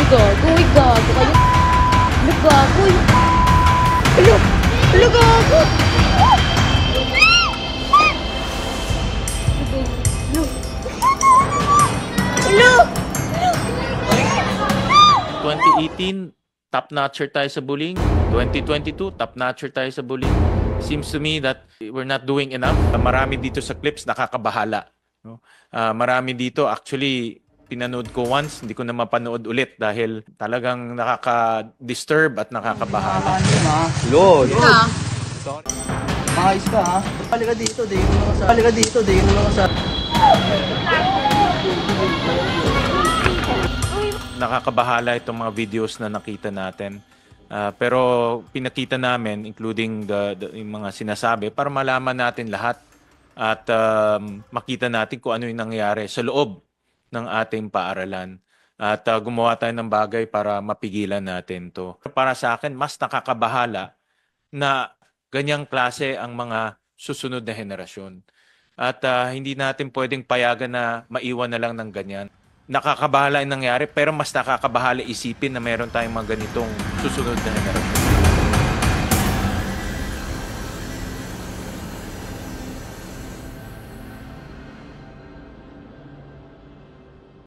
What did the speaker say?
gago, uy, gago kayo. Ano gago, uy. Ano? Ano gago? Ano? Ano? 2018, top-notcher tayo sa bullying. 2022, top-notcher tayo sa bullying. Seems to me that we're not doing enough. Marami dito sa clips nakakabahala. No? Marami dito, actually, pinanood ko once, hindi ko na mapanood ulit dahil talagang nakaka-disturb at nakakabahala. Lord. Sorry. Maayos ka ha. Halika dito, di mo lang sa. Halika dito, di mo lang sa. Nakakabahala itong mga videos na nakita natin. Pero pinakita namin, including yung mga sinasabi, para malaman natin lahat at makita natin kung ano yung nangyayari sa loob ng ating paaralan. At gumawa tayo ng bagay para mapigilan natin to. Para sa akin, mas nakakabahala na ganyang klase ang mga susunod na henerasyon. At hindi natin pwedeng payagan na maiwan na lang ng ganyan. Nakakabahala yung nangyari, pero mas nakakabahala isipin na meron tayong mga ganitong susunod na henerasyon.